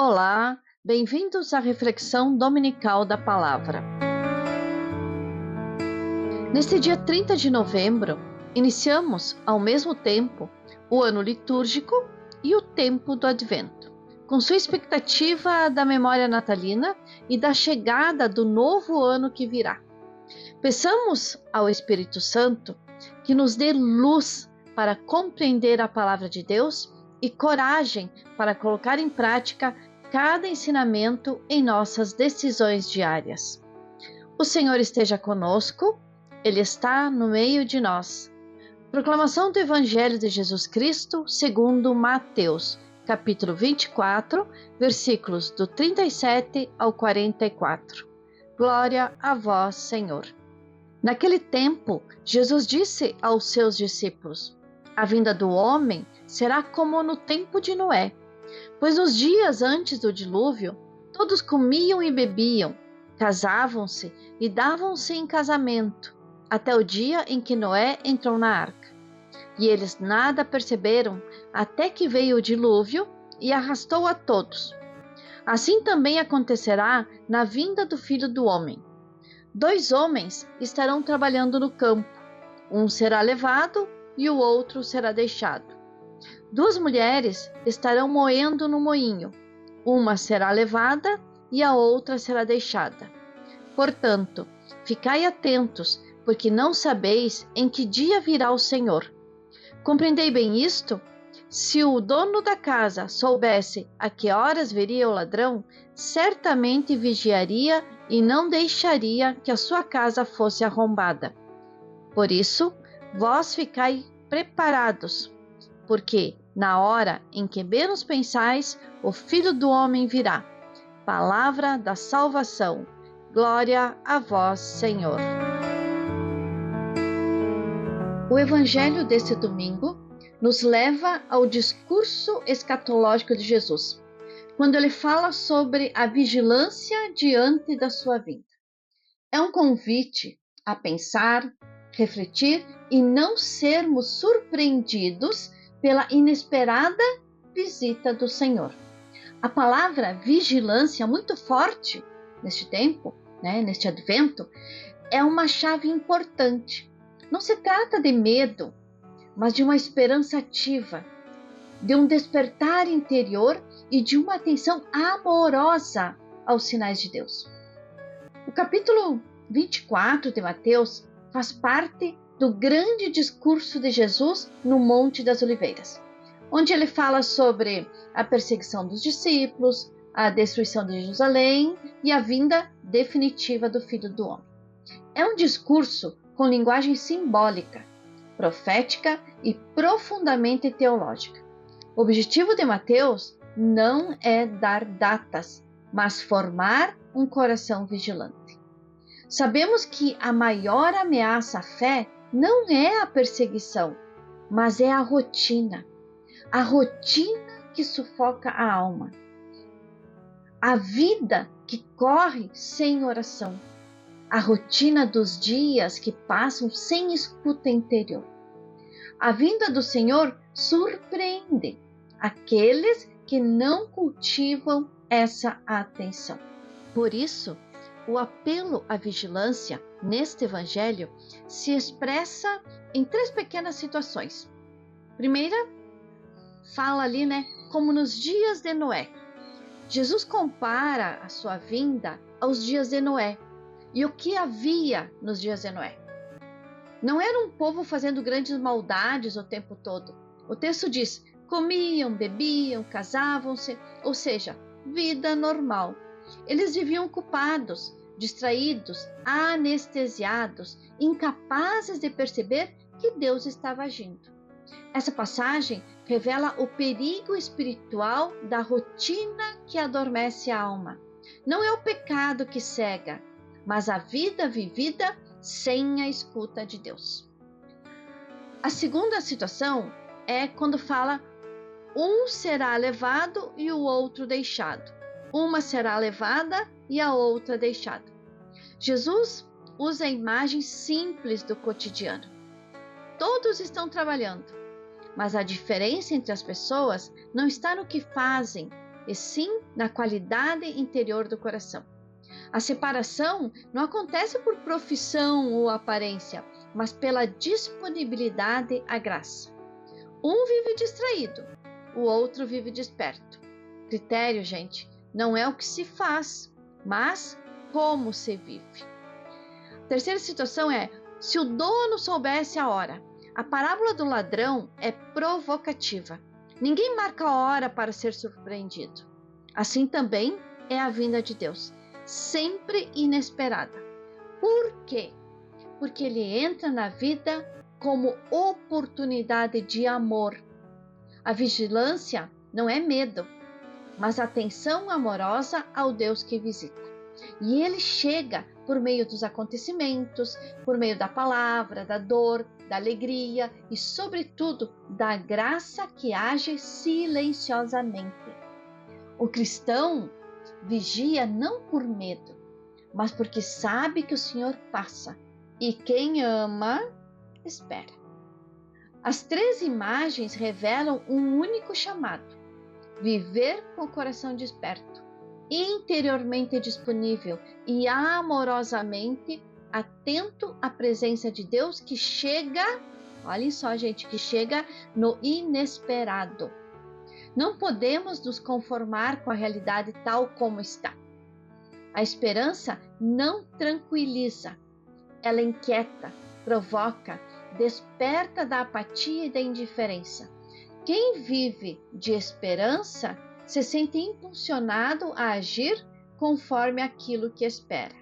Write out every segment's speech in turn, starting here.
Olá, bem-vindos à reflexão dominical da palavra. Neste dia 30 de novembro, iniciamos ao mesmo tempo o ano litúrgico e o tempo do Advento, com sua expectativa da memória natalina e da chegada do novo ano que virá. Peçamos ao Espírito Santo que nos dê luz para compreender a palavra de Deus e coragem para colocar em prática cada ensinamento em nossas decisões diárias. O Senhor esteja conosco, Ele está no meio de nós. Proclamação do Evangelho de Jesus Cristo segundo Mateus, capítulo 24, versículos do 37 ao 44. Glória a vós, Senhor. Naquele tempo, Jesus disse aos seus discípulos: a vinda do homem será como no tempo de Noé, pois nos dias antes do dilúvio, todos comiam e bebiam, casavam-se e davam-se em casamento, até o dia em que Noé entrou na arca. E eles nada perceberam, até que veio o dilúvio e arrastou a todos. Assim também acontecerá na vinda do Filho do Homem. 2 homens estarão trabalhando no campo, um será levado e o outro será deixado. 2 mulheres estarão moendo no moinho, uma será levada e a outra será deixada. Portanto, ficai atentos, porque não sabeis em que dia virá o Senhor. Compreendei bem isto? Se o dono da casa soubesse a que horas viria o ladrão, certamente vigiaria e não deixaria que a sua casa fosse arrombada. Por isso, vós ficai preparados, porque na hora em que menos pensais, o Filho do Homem virá. Palavra da salvação. Glória a vós, Senhor. O Evangelho deste domingo nos leva ao discurso escatológico de Jesus, quando ele fala sobre a vigilância diante da sua vinda. É um convite a pensar, refletir e não sermos surpreendidos pela inesperada visita do Senhor. A palavra vigilância, muito forte neste tempo, neste advento, é uma chave importante. Não se trata de medo, mas de uma esperança ativa, de um despertar interior e de uma atenção amorosa aos sinais de Deus. O capítulo 24 de Mateus faz parte do grande discurso de Jesus no Monte das Oliveiras, onde ele fala sobre a perseguição dos discípulos, a destruição de Jerusalém e a vinda definitiva do Filho do Homem. É um discurso com linguagem simbólica, profética e profundamente teológica. O objetivo de Mateus não é dar datas, mas formar um coração vigilante. Sabemos que a maior ameaça à fé não é a perseguição, mas é a rotina que sufoca a alma, a vida que corre sem oração, a rotina dos dias que passam sem escuta interior. A vinda do Senhor surpreende aqueles que não cultivam essa atenção. Por isso, o apelo à vigilância neste evangelho se expressa em 3 pequenas situações. Primeira, fala ali, como nos dias de Noé. Jesus compara a sua vinda aos dias de Noé. E o que havia nos dias de Noé? Não era um povo fazendo grandes maldades o tempo todo. O texto diz: comiam, bebiam, casavam-se, ou seja, vida normal. Eles viviam ocupados, distraídos, anestesiados, incapazes de perceber que Deus estava agindo. Essa passagem revela o perigo espiritual da rotina que adormece a alma. Não é o pecado que cega, mas a vida vivida sem a escuta de Deus. A segunda situação é quando fala: um será levado e o outro deixado. Uma será levada e a outra deixada. Jesus usa a imagem simples do cotidiano. Todos estão trabalhando, mas a diferença entre as pessoas não está no que fazem e sim na qualidade interior do coração. A separação não acontece por profissão ou aparência, mas pela disponibilidade à graça. Um vive distraído, o outro vive desperto. Critério, gente, não é o que se faz, mas como se vive. A terceira situação é: se o dono soubesse a hora. A parábola do ladrão é provocativa. Ninguém marca a hora para ser surpreendido. Assim também é a vinda de Deus, sempre inesperada. Por quê? Porque ele entra na vida como oportunidade de amor. A vigilância não é medo, mas atenção amorosa ao Deus que visita. E ele chega por meio dos acontecimentos, por meio da palavra, da dor, da alegria e, sobretudo, da graça que age silenciosamente. O cristão vigia não por medo, mas porque sabe que o Senhor passa, e quem ama, espera. As três imagens revelam um único chamado: viver com o coração desperto, interiormente disponível e amorosamente atento à presença de Deus que chega, olhem só, gente, que chega no inesperado. Não podemos nos conformar com a realidade tal como está. A esperança não tranquiliza, ela inquieta, provoca, desperta da apatia e da indiferença. Quem vive de esperança se sente impulsionado a agir conforme aquilo que espera.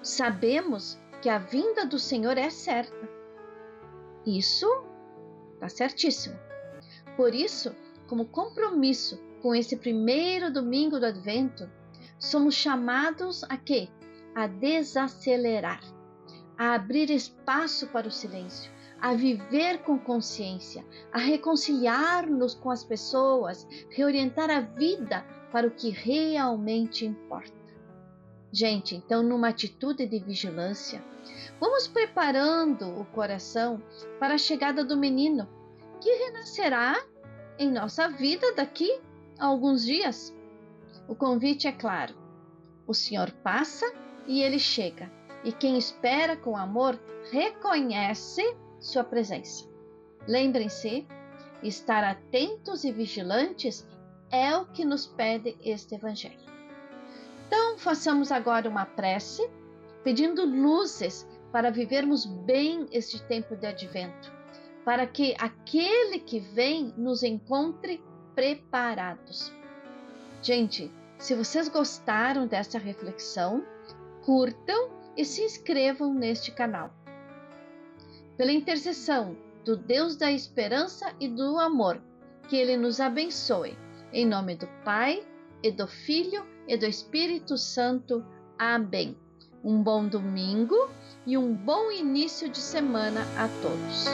Sabemos que a vinda do Senhor é certa. Isso está certíssimo. Por isso, como compromisso com esse primeiro domingo do Advento, somos chamados a quê? A desacelerar, a abrir espaço para o silêncio, a viver com consciência, a reconciliar-nos com as pessoas, reorientar a vida para o que realmente importa. Gente, então, numa atitude de vigilância, vamos preparando o coração para a chegada do menino, que renascerá em nossa vida daqui a alguns dias. O convite é claro: o Senhor passa e ele chega, e quem espera com amor reconhece sua presença. Lembrem-se, estar atentos e vigilantes é o que nos pede este Evangelho. Então, façamos agora uma prece, pedindo luzes para vivermos bem este tempo de Advento, para que aquele que vem nos encontre preparados. Gente, se vocês gostaram dessa reflexão, curtam e se inscrevam neste canal. Pela intercessão do Deus da esperança e do amor, que Ele nos abençoe. Em nome do Pai, e do Filho, e do Espírito Santo. Amém. Um bom domingo e um bom início de semana a todos.